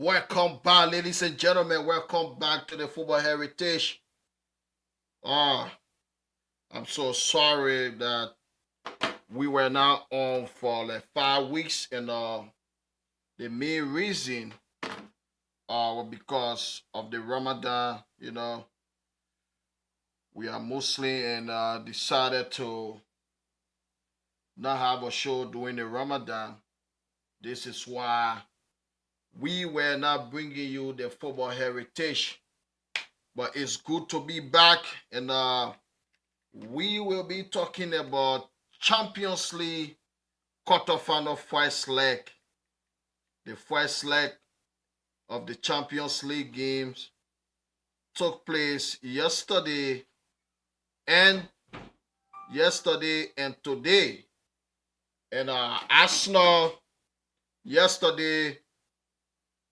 Welcome back, ladies and gentlemen. Welcome back to the Football Heritage. Ah, I'm so sorry that we were not on for like 5 weeks, and the main reason because of the Ramadan. We are Muslim and decided to not have a show during the Ramadan. This is why we were not bringing you the Football Heritage. But it's good to be back, and we will be talking about Champions League quarterfinal first leg. The first leg of the Champions League games took place and today. And Arsenal yesterday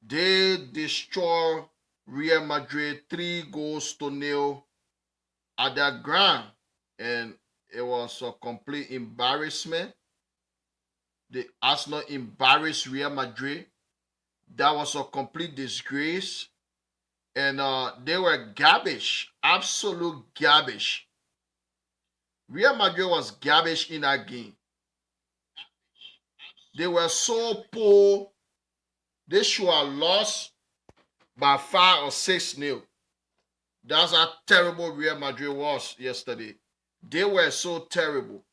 they destroyed Real Madrid 3-0 at their ground, and it was a complete embarrassment. The Arsenal embarrassed Real Madrid. That was a complete disgrace, and they were garbage, absolute garbage. Real Madrid was garbage in that game. They were so poor. They should have lost by 5 or 6-0. That's how terrible Real Madrid was yesterday. They were so terrible.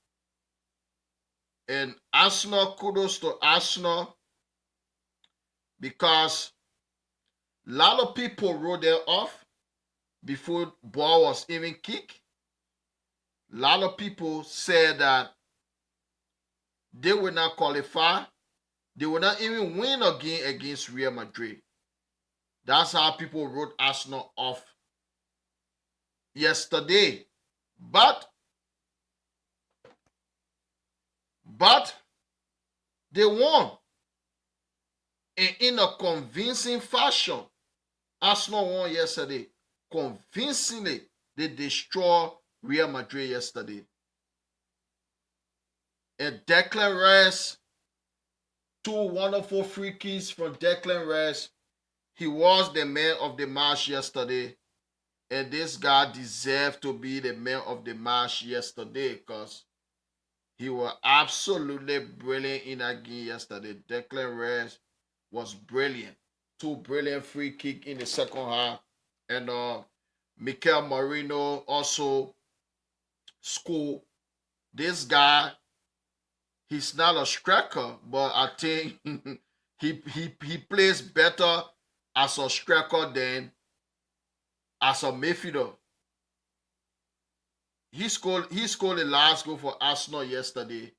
And Arsenal, kudos to Arsenal, because a lot of people wrote them off before ball was even kicked. A lot of people said that they will not qualify. They will not even win a game against Real Madrid. That's how people wrote Arsenal off yesterday. But they won. And in a convincing fashion. Arsenal won yesterday. Convincingly, they destroyed Real Madrid yesterday. And Declan Rice, 2 wonderful free kicks from Declan Rice. He was the man of the match yesterday. And this guy deserved to be the man of the match yesterday because he was absolutely brilliant in that game yesterday. Declan Rice was brilliant. 2 brilliant free kicks in the second half. And Mikel Merino also scored. This guy, he's not a striker, but I think he plays better as a striker than as a midfielder. He scored the last goal for Arsenal yesterday.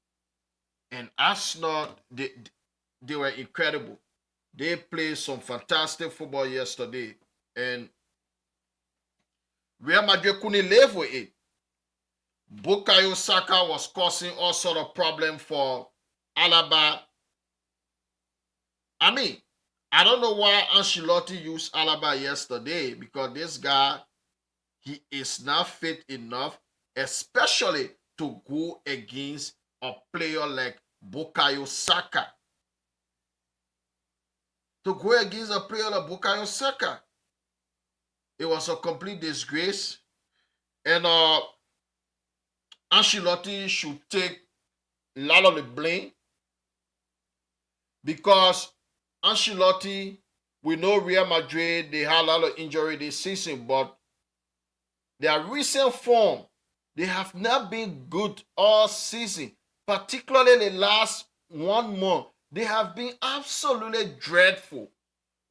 And Arsenal, they were incredible. They played some fantastic football yesterday. And Real Madrid couldn't live with it. Bukayo Saka was causing all sort of problem for Alaba. I don't know why Ancelotti used Alaba yesterday, because this guy, he is not fit enough, especially to go against a player like Bukayo Saka. To go against a player like Bukayo Saka, it was a complete disgrace. And Ancelotti should take a lot of the blame, because Ancelotti, we know Real Madrid, they had a lot of injury this season, but their recent form, they have not been good all season, particularly the last 1 month. They have been absolutely dreadful.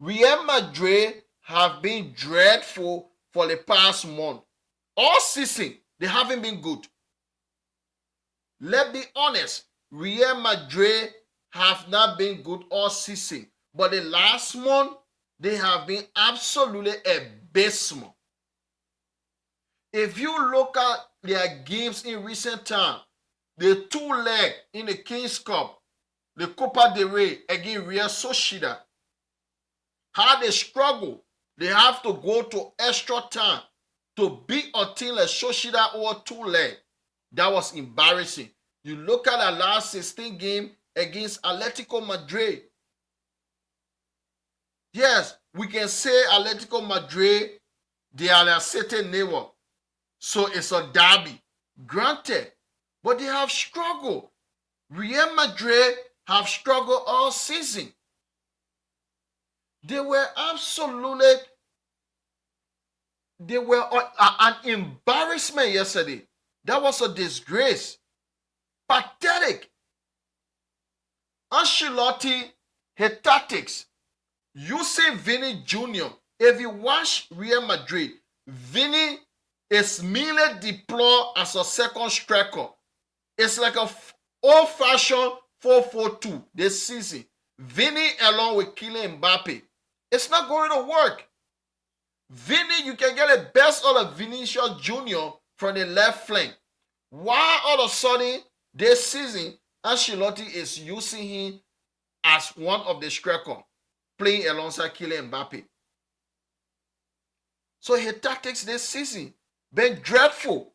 Real Madrid have been dreadful for the past month. All season, they haven't been good. Let's be honest, Real Madrid have not been good all season. But the last month, they have been absolutely abysmal. If you look at their games in recent time, the 2 leg in the Kings Cup, the Copa del Rey against Real Sociedad, how they struggle. They have to go to extra time to beat a team like Sociedad over 2 leg. That was embarrassing. You look at the last 16 game against Atletico Madrid. Yes, we can say Atletico Madrid, they are a certain neighbor. So it's a derby. Granted. But they have struggled. Real Madrid have struggled all season. They were an embarrassment yesterday. That was a disgrace. Pathetic. Ancelotti, his tactics. You say Vinny Jr. If you watch Real Madrid, Vinny is merely deployed as a second striker. It's like a old-fashioned 4-4-2 this season. Vinny along with Kylian Mbappe. It's not going to work. Vinny, you can get the best out of Vinicius Jr. from the left flank. Why all of a sudden this season, Ancelotti is using him as one of the strikers, playing alongside Kylian Mbappe. So his tactics this season been dreadful.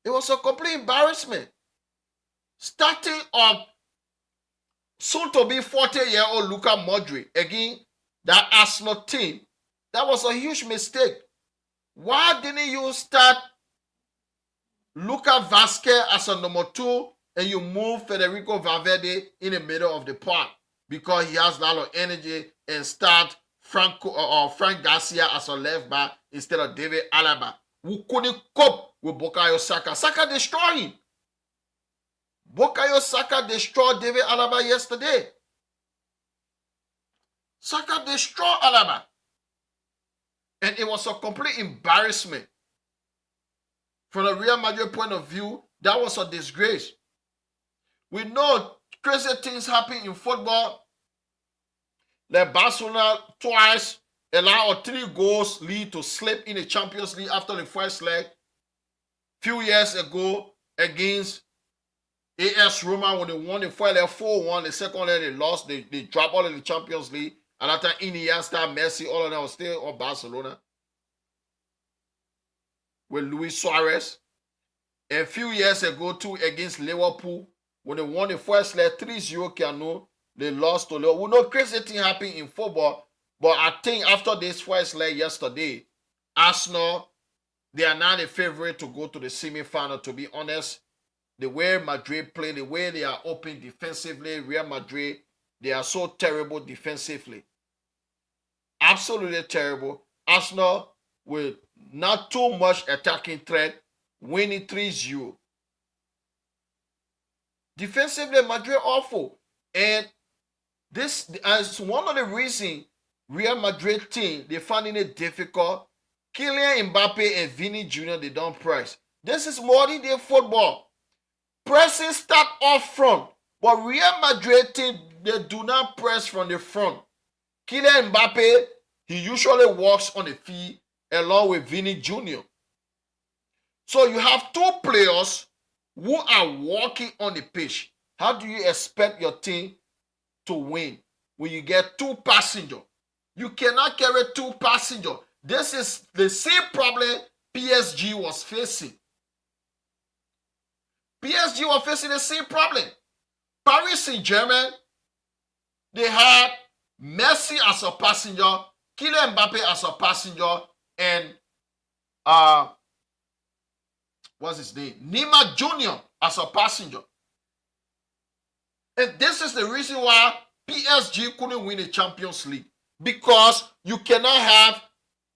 It was a complete embarrassment. Starting up soon to be 40-year-old Luka Modric again, that Arsenal team, that was a huge mistake. Why didn't you start Luka Vasquez as a number 2 and you move Federico Valverde in the middle of the park because he has a lot of energy, and start Frank Garcia as a left back instead of David Alaba, who couldn't cope with Bukayo Saka. Saka destroyed him. Bukayo Saka destroyed David Alaba yesterday. Saka destroyed Alaba. And it was a complete embarrassment. From the Real Madrid point of view, that was a disgrace. We know crazy things happen in football. Like Barcelona twice allowed 3 goals lead to slip in the Champions League after the first leg. Few years ago against AS Roma, when they won the first leg 4-1, the second leg they lost, they dropped all in the Champions League. And after Iniesta, Messi, all of them was still on Barcelona with Luis Suarez. A few years ago too against Liverpool, when they won the first leg 3-0 Cano, they lost to Liverpool. We know crazy thing happened in football, but I think after this first leg yesterday, Arsenal, they are now the favorite to go to the semi-final. To be honest, the way Madrid play, the way they are open defensively, Real Madrid, they are so terrible defensively. Absolutely terrible. Arsenal with not too much attacking threat, winning 3-0. Defensively, Madrid awful. And this is one of the reasons Real Madrid team, they finding it difficult. Kylian Mbappe and Vinny Jr., they don't press. This is modern day football. Pressing start off front. But Real Madrid team, they do not press from the front. Kylian Mbappe, he usually walks on the field along with Vinny Jr. So you have 2 players who are walking on the pitch. How do you expect your team to win when you get 2 passengers? You cannot carry 2 passengers. This is the same problem PSG was facing. PSG was facing the same problem. Paris Saint-Germain, they had Messi as a passenger, Kylian Mbappe as a passenger, and what's his name? Neymar Jr. as a passenger. And this is the reason why PSG couldn't win the Champions League. Because you cannot have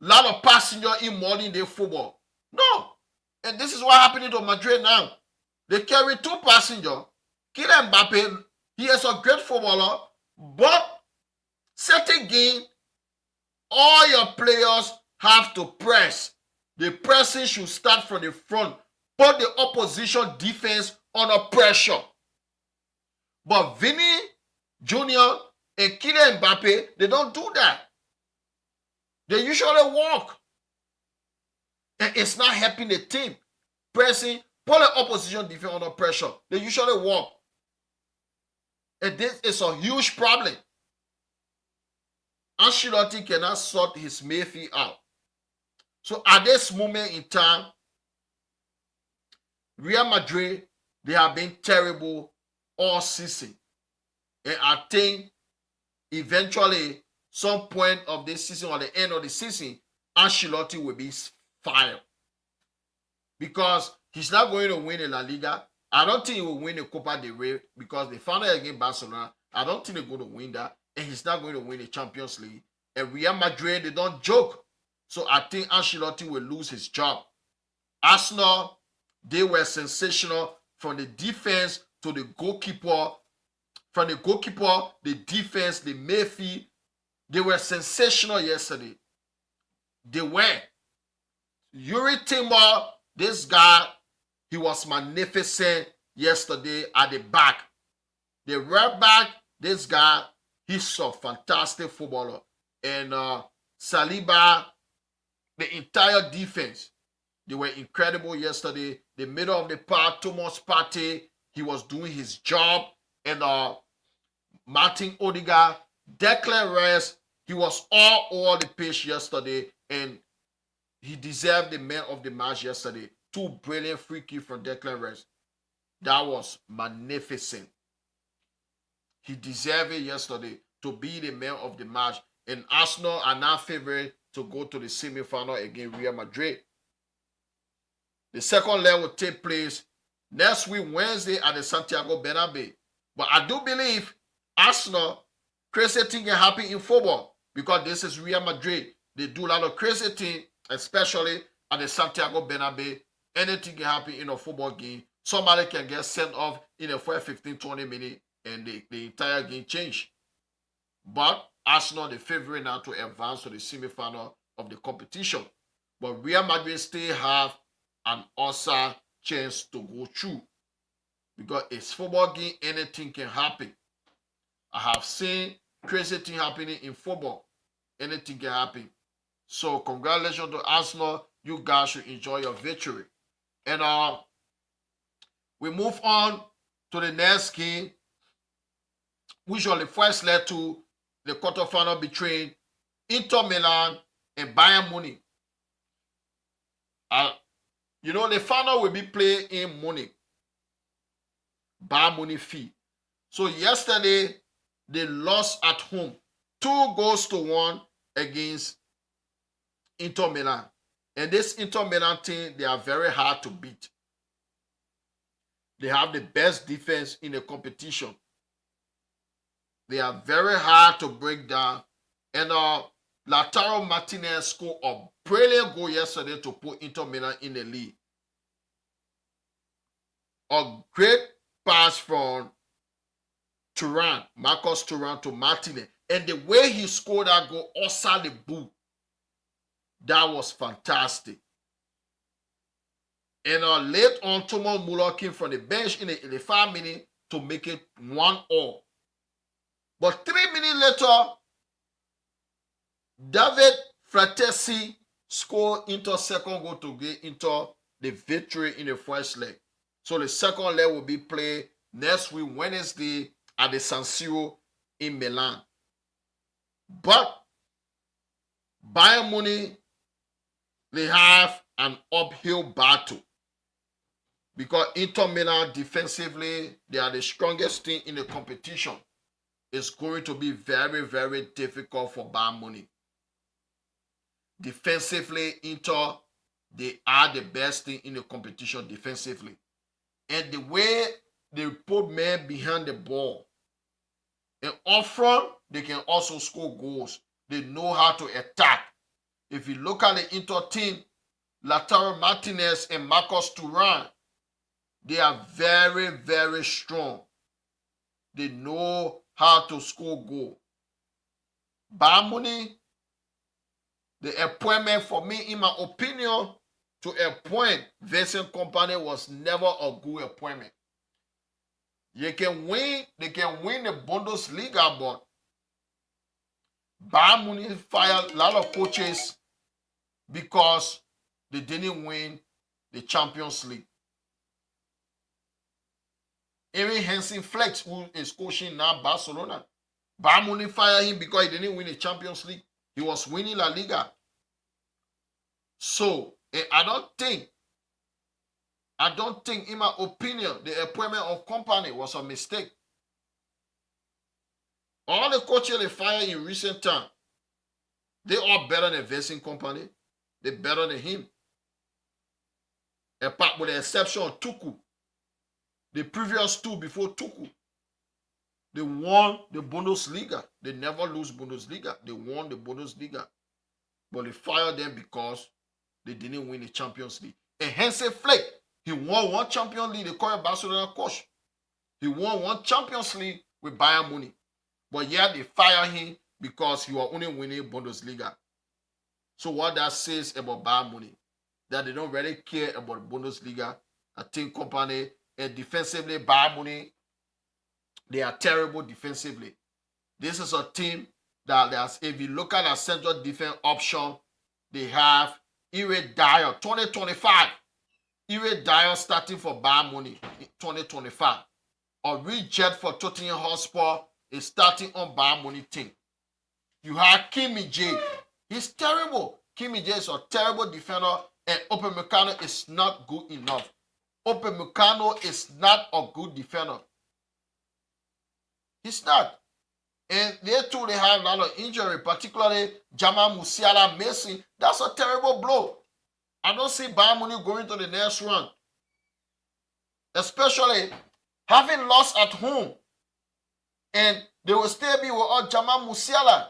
a lot of passengers in modern day football. No. And this is what happening to Madrid now. They carry 2 passengers. Kylian Mbappe, he is a great footballer, but certain game, all your players have to press. The pressing should start from the front. Put the opposition defense under pressure. But Vinny Jr. and Kylian Mbappe, they don't do that. They usually walk. And it's not helping the team. Pressing, put the opposition defense under pressure. They usually walk. And this is a huge problem. Ancelotti cannot sort his midfield out. So at this moment in time, Real Madrid, they have been terrible all season. And I think eventually some point of this season or the end of the season, Ancelotti will be fired. Because he's not going to win the La Liga. I don't think he will win the Copa del Rey because the final against Barcelona, I don't think they're going to win that. And he's not going to win the Champions League. And Real Madrid, they don't joke. So I think Ancelotti will lose his job. Arsenal, they were sensational from the defense to the goalkeeper. From the goalkeeper, the defense, the midfield, they were sensational yesterday. They were. Yuri Timber, this guy, he was magnificent yesterday at the back. The right back, this guy, he's a fantastic footballer. And Saliba, the entire defense, they were incredible yesterday. The middle of the park, Thomas Partey, he was doing his job. And Martin Odegaard, Declan Rice, he was all over the pitch yesterday. And he deserved the man of the match yesterday. 2 brilliant free kicks from Declan Rice. That was magnificent. He deserved it yesterday to be the man of the match. And Arsenal are now favored to go to the semi-final against Real Madrid. The second leg will take place next week, Wednesday, at the Santiago Bernabeu. But I do believe Arsenal, crazy thing can happen in football because this is Real Madrid. They do a lot of crazy things, especially at the Santiago Bernabeu. Anything can happen in a football game. Somebody can get sent off in the first 15, 20 minutes and the entire game change. But Arsenal, the favorite now to advance to the semi-final of the competition. But Real Madrid still have an awesome chance to go through. Because it's football game, anything can happen. I have seen crazy things happening in football. Anything can happen. So congratulations to Arsenal. You guys should enjoy your victory. And we move on to the next game, which was the first leg to the quarterfinal between Inter Milan and Bayern Munich. The final will be played in Munich. Bayern Munich field. So yesterday, they lost at home 2-1 against Inter Milan. And this Inter Milan team, they are very hard to beat. They have the best defense in the competition. They are very hard to break down. And Lautaro Martinez scored a brilliant goal yesterday to put Inter Milan in the lead. A great pass from Marcus Thuram to Martinez. And the way he scored that goal outside the boot, that was fantastic. And late on, Thomas Muller came from the bench in the 5 minutes to make it 1-1. But 3 minutes later, David Fratesi scored Inter second goal to get Inter the victory in the first leg. So the second leg will be played next week, Wednesday, at the San Siro in Milan. But Bayern Munich, they have an uphill battle because Inter Milan defensively, they are the strongest team in the competition. It's going to be very, very difficult for Bayern Munich. Defensively, Inter, they are the best team in the competition defensively. And the way they put men behind the ball, and up front, they can also score goals. They know how to attack. If you look at the Inter team, Lautaro Martinez and Marcus Thuram, they are very, very strong. They know how to score goal. Bayern Munich, the appointment for me, in my opinion, to appoint Vincent Kompany was never a good appointment. They can win the Bundesliga, but Bayern Munich fired a lot of coaches because they didn't win the Champions League. Even Hansi Flick, who is coaching now Barcelona, Bayern Munich fired him because he didn't win the Champions League. He was winning La Liga. So, I don't think, in my opinion, the appointment of Kompany was a mistake. All the coaches they fired in recent time, They are better than Vincent Company. They're better than him. Apart with the exception of Tuku. The previous two before Tuku, they won the Bundesliga. They never lose Bundesliga. They won the Bundesliga. But they fired them because they didn't win the Champions League. And Hansi Flick, he won one Champions League. They call him Barcelona coach. He won one Champions League with Bayern Munich. But yet they fired him because he was only winning Bundesliga. So what that says about Bayern Munich, that they don't really care about Bundesliga. I think Company and defensively, Bayern Munich, they are terrible defensively. This is a team that if you look at a central defense option, they have Ire Dyer, 2025. Ire Dyer starting for Bayern Munich in 2025. A reject for Tottenham Hotspur is starting on Bayern Munich team. You have Kimi J. He's terrible. Kimi J is a terrible defender, and Upamecano is not good enough. Upamecano is not a good defender. He's not. And they too, they have a lot of injury, particularly Jamal Musiala missing. That's a terrible blow. I don't see Bayern Munich going to the next round. Especially having lost at home. And they will still be with Jamal Musiala,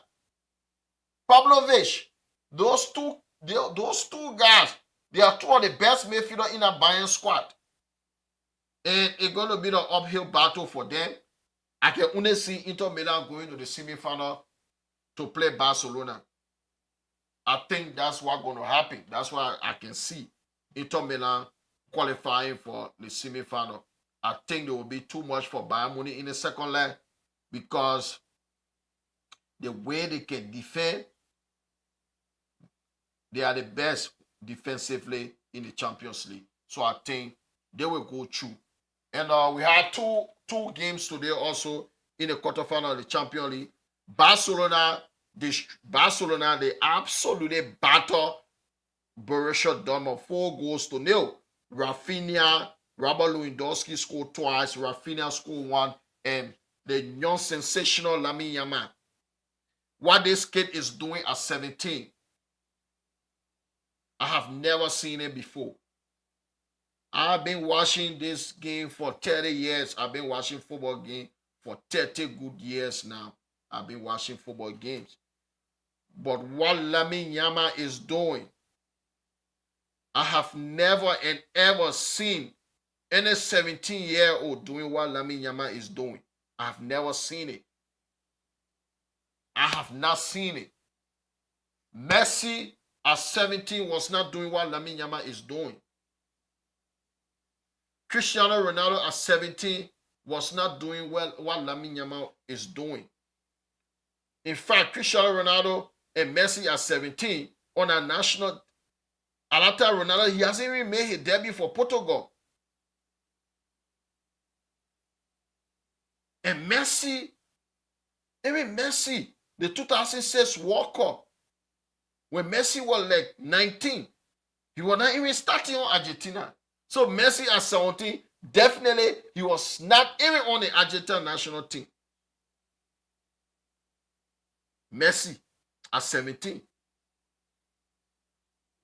Pavlovic. Those two guys, they are two of the best midfielders in a Bayern squad. And it's going to be the uphill battle for them. I can only see Inter Milan going to the semi-final to play Barcelona. I think that's what's going to happen. That's why I can see Inter Milan qualifying for the semi-final. I think there will be too much for Bayern Munich in the second leg because the way they can defend, they are the best defensively in the Champions League. So I think they will go through. And we had two games today also in the quarterfinal of the Champions League. Barcelona, they absolutely battle Borussia Dortmund 4-0. Rafinha, Robert Lewandowski scored twice. Rafinha scored one. And the young sensational Lamine Yamal. What this kid is doing at 17, I have never seen it before. I've been watching this game for 30 years. I've been watching football game for 30 good years now. I've been watching football games. But what Lamine Yamal is doing, I have never and ever seen any 17-year-old doing what Lamine Yamal is doing. I have never seen it. I have not seen it. Messi at 17 was not doing what Lamine Yamal is doing. Cristiano Ronaldo at 17 was not doing well what Lamine Yamal is doing. In fact, Cristiano Ronaldo and Messi at 17 on a national, Alata Ronaldo, he hasn't even made his debut for Portugal. And Messi, even Messi, the 2006 World Cup, when Messi was like 19, he was not even starting on Argentina. So Messi at 17, definitely he was not even on the Argentina national team. Messi at 17.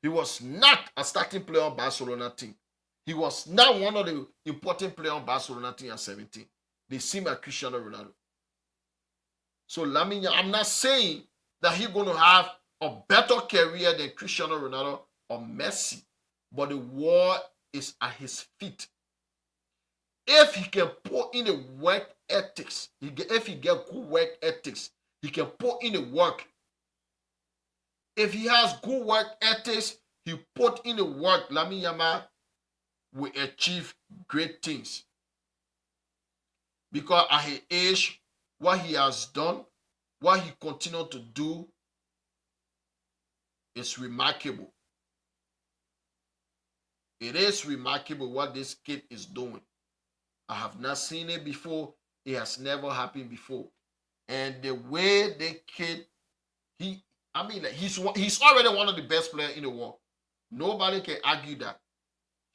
He was not a starting player on Barcelona team. He was not one of the important players on Barcelona team at 17. They seem like Cristiano Ronaldo. So Lamine, I'm not saying that he's going to have a better career than Cristiano Ronaldo or Messi, but the war is at his feet. If he can put in the work ethics, if he get good work ethics, he can put in the work. If he has good work ethics, he put in the work, Lamine Yamal will achieve great things. Because at his age, what he has done, what he continued to do is remarkable. It is remarkable what this kid is doing. I have not seen it before. It has never happened before. And the way the kid, he's already one of the best players in the world. Nobody can argue that.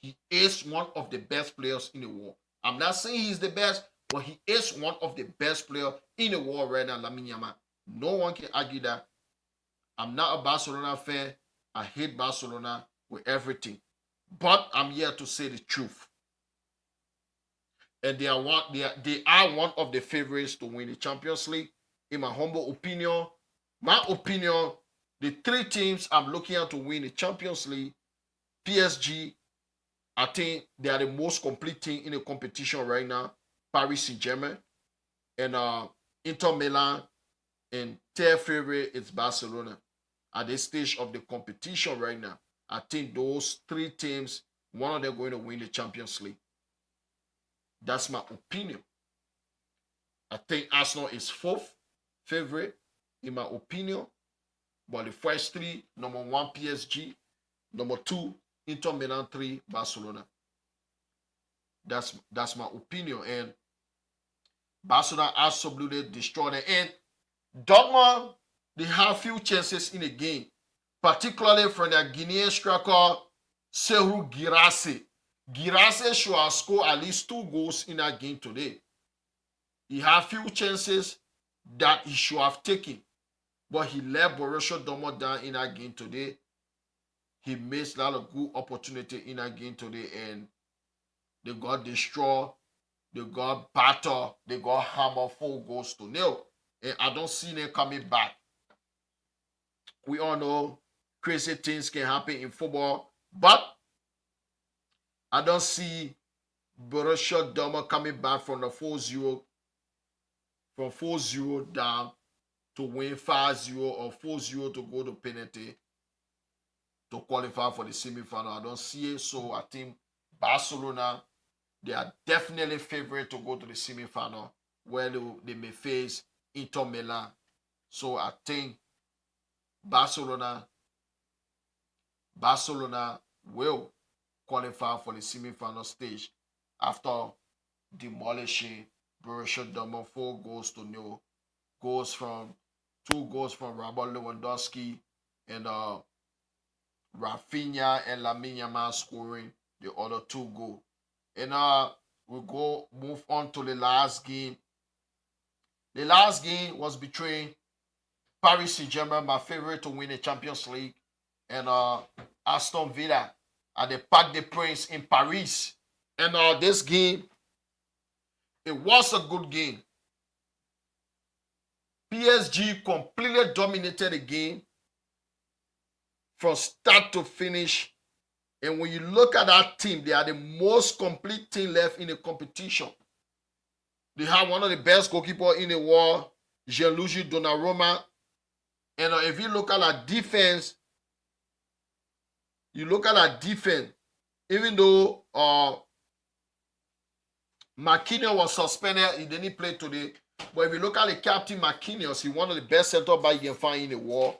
He is one of the best players in the world. I'm not saying he's the best, but he is one of the best players in the world right now, Lamine Yamal. No one can argue that. I'm not a Barcelona fan. I hate Barcelona with everything. But I'm here to say the truth. And they are one of the favorites to win the Champions League. In my humble opinion, the three teams I'm looking at to win the Champions League, PSG, I think they are the most complete team in the competition right now. Paris Saint-Germain and Inter Milan, and third favorite is Barcelona. At this stage of the competition right now, I think those three teams, one of them going to win the Champions League. That's my opinion. I think Arsenal is fourth favorite in my opinion. But the first three, number one PSG, number two Inter Milan, three Barcelona. That's my opinion. And Barcelona absolutely destroyed it. And Dortmund, they have few chances in the game, particularly from their Guinean striker Serhou Guirassy. Guirassy should have scored at least 2 goals in that game today. He had few chances that he should have taken, but he let Borussia Dortmund down in that game today. He missed a lot of good opportunity in that game today, and they got destroyed, they got battered, they got hammered 4-0. And I don't see them coming back. We all know crazy things can happen in football, but I don't see Borussia Dortmund coming back from the 4-0, from 4-0 down to win 5-0 or 4-0 to go to penalty to qualify for the semi-final. I don't see it. So I think Barcelona, they are definitely favorite to go to the semi-final where they may face Inter Milan. So I think Barcelona will qualify for the semi-final stage after demolishing Borussia Dortmund 4-0. Two goals from Robert Lewandowski and Rafinha and Lamine Yamal scoring the other 2 goals. And we move on to the last game. The last game was between Paris Saint-Germain, my favorite to win the Champions League, and Aston Villa at the Parc des Princes in Paris. And this game, it was a good game. PSG completely dominated the game from start to finish. And when you look at that team, they are the most complete team left in the competition. They have one of the best goalkeepers in the world, Gianluigi Donnarumma. And if you look at our defense, even though Marquinhos was suspended, he didn't play today. But if you look at the captain Marquinhos, he's one of the best center back you can find in the world.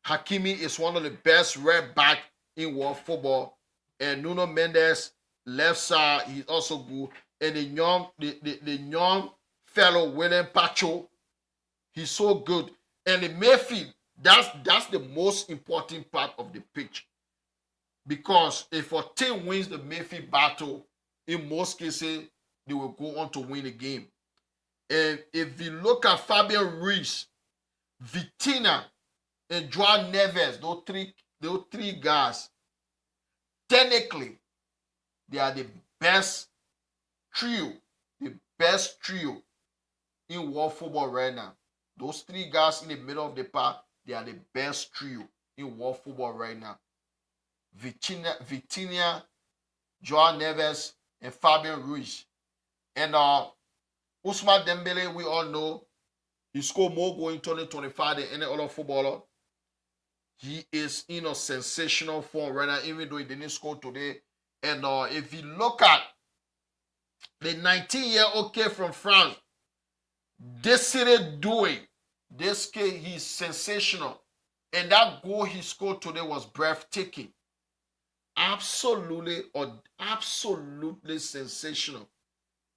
Hakimi is one of the best right back in world football. And Nuno Mendes, left side, he's also good. And the young fellow William Pacho, he's so good. And the midfield, that's the most important part of the pitch. Because if a team wins the midfield battle, in most cases, they will go on to win the game. And if you look at Fabian Ruiz, Vitinha, and Joao Neves, those three guys, technically, they are the best trio in world football right now. Those 3 guys in the middle of the park, they are the best trio in world football right now. Vitinha, Joao Neves, and Fabian Ruiz. And Ousmane Dembele, we all know, he scored more goals in 2025 than any other footballer. He is in a sensational form right now, even though he didn't score today. And if you look at the 19-year-old kid from France, Desiree Doué, this kid, he's sensational. And that goal he scored today was breathtaking. Absolutely sensational.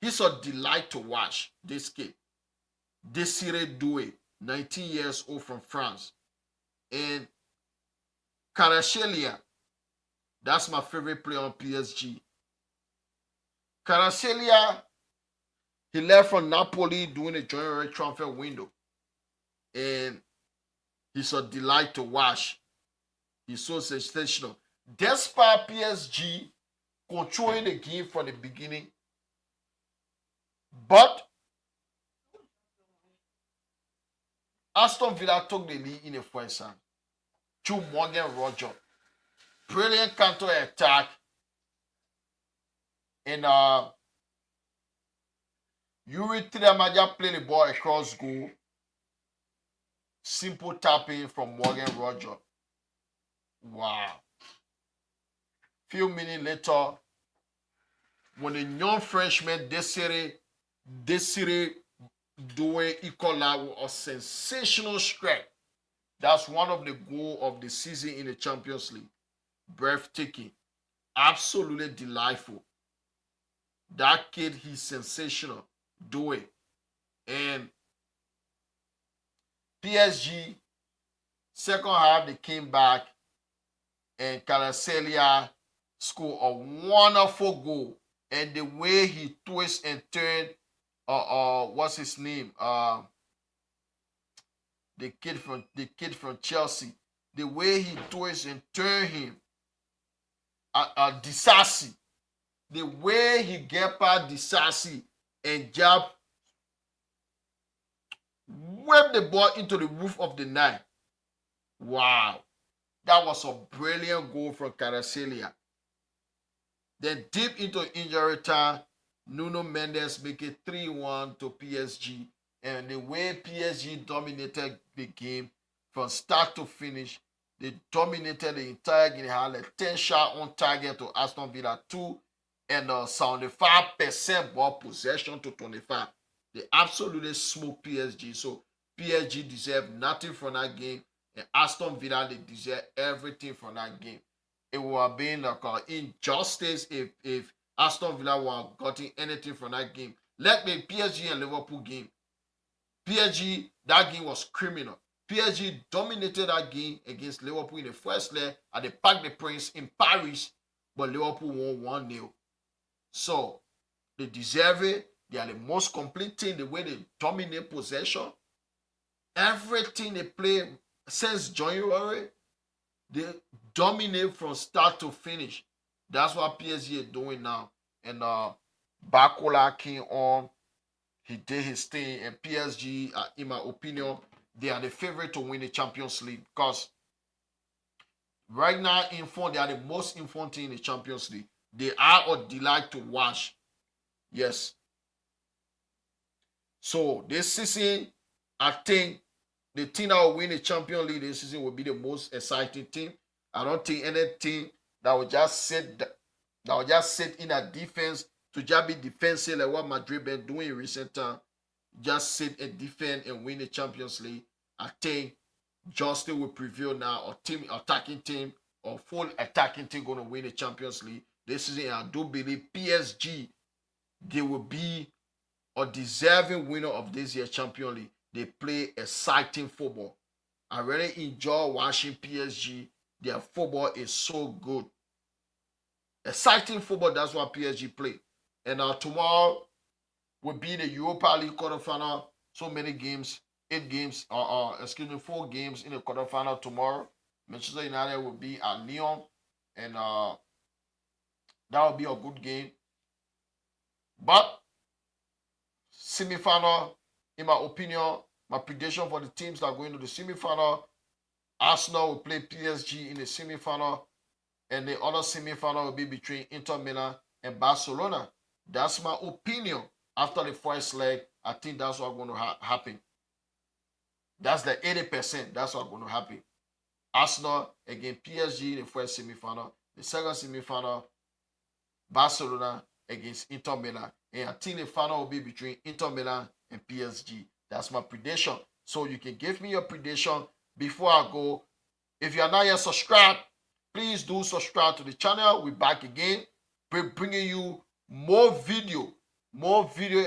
He's a delight to watch, this kid. Desiree Doué, 19 years old from France. And Kvaratskhelia, that's my favorite player on PSG. Kvaratskhelia, he left from Napoli during the January transfer window. And He's a delight to watch. He's so sensational. Despite PSG controlling the game from the beginning, but Aston Villa took the lead in the first half through Morgan Roger. Brilliant counter attack. And Yuri Tidamaja played the ball across goal. Simple tapping from Morgan Roger. Wow. Few minutes later, when the young Frenchman Desiree Doué equalized with a sensational strike. That's one of the goals of the season in the Champions League. Breathtaking. Absolutely delightful. That kid, he's sensational. Doué. And PSG, second half, they came back and Kvaratskhelia scored a wonderful goal. And the way he twists and turned, what's his name? The kid from Chelsea. The way he twists and turned him, Disasi. The way he get past Disasi and jab, whip the ball into the roof of the net. Wow. That was a brilliant goal from Kvaratskhelia. Then deep into injury time, Nuno Mendes make it 3-1 to PSG. And the way PSG dominated the game from start to finish, they dominated the entire game. They had like 10 shots on target to Aston Villa 2 and 75% ball possession to 25. They absolutely smoked PSG. So PSG deserved nothing from that game. And Aston Villa, they deserve everything from that game. It would have been like an injustice if Aston Villa would have gotten anything from that game. Let the PSG and Liverpool game. PSG, that game was criminal. PSG dominated that game against Liverpool in the first leg at the Parc des Princes in Paris, but Liverpool won 1-0. So, they deserve it. They are the most complete team, the way they dominate possession. Everything they play since January, they dominate from start to finish. That's what PSG is doing now. And Bakola came on. He did his thing. And PSG, in my opinion, they are the favorite to win the Champions League. Because right now, in front, they are the most informed team in the Champions League. They are a delight to watch. Yes. So, this season, I think the team that will win the Champions League this season will be the most exciting team. I don't think any team that will just sit in a defense to just be defensive like what Madrid been doing in recent time. Just sit and defend and win the Champions League. I think Justin will prevail now. Attacking team or full attacking team going to win the Champions League this season. I do believe PSG, they will be a deserving winner of this year's Champions League. They play exciting football. I really enjoy watching PSG. Their football is so good. Exciting football, that's what PSG play. And tomorrow will be the Europa League quarterfinal. So many games, 4 games in the quarterfinal tomorrow. Manchester United will be at Lyon. And that will be a good game. But semi-final, in my opinion, my prediction for the teams that are going to the semi-final, Arsenal will play PSG in the semi-final, and the other semi-final will be between Inter Milan and Barcelona. That's my opinion. After the first leg, I think that's what's going to happen. That's the 80%. That's what's going to happen. Arsenal against PSG in the first semi-final. The second semi-final, Barcelona against Inter Milan. And I think the final will be between Inter Milan and PSG. That's my prediction. So you can give me your prediction before I go. If you are not yet subscribed, please do subscribe to the channel. We're back again. We're bringing you more video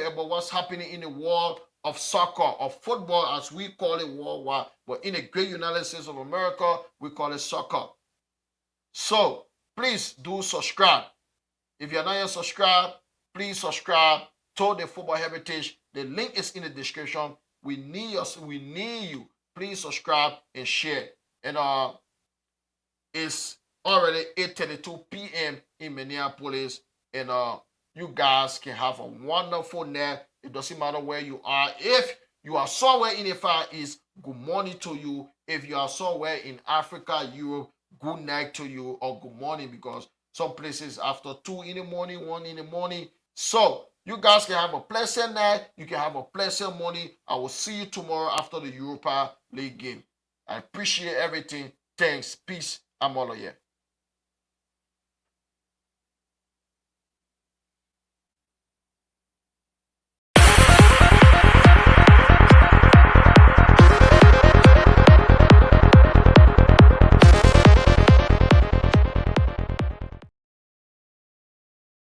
about what's happening in the world of soccer, of football, as we call it worldwide. But in the great United States of America, we call it soccer. So please do subscribe. If you are not yet subscribed, please subscribe to the Football Heritage. The link is in the description. We need you please subscribe and share. And it's already 8:32 p.m. in Minneapolis, and you guys can have a wonderful night. It doesn't matter where you are. If you are somewhere in the Far East, good morning to you. If you are somewhere in Africa, Europe, good night to you, or good morning, because some places after 2 in the morning, 1 in the morning. So you guys can have a pleasant night. You can have a pleasant morning. I will see you tomorrow after the Europa League game. I appreciate everything. Thanks. Peace. I'm all here.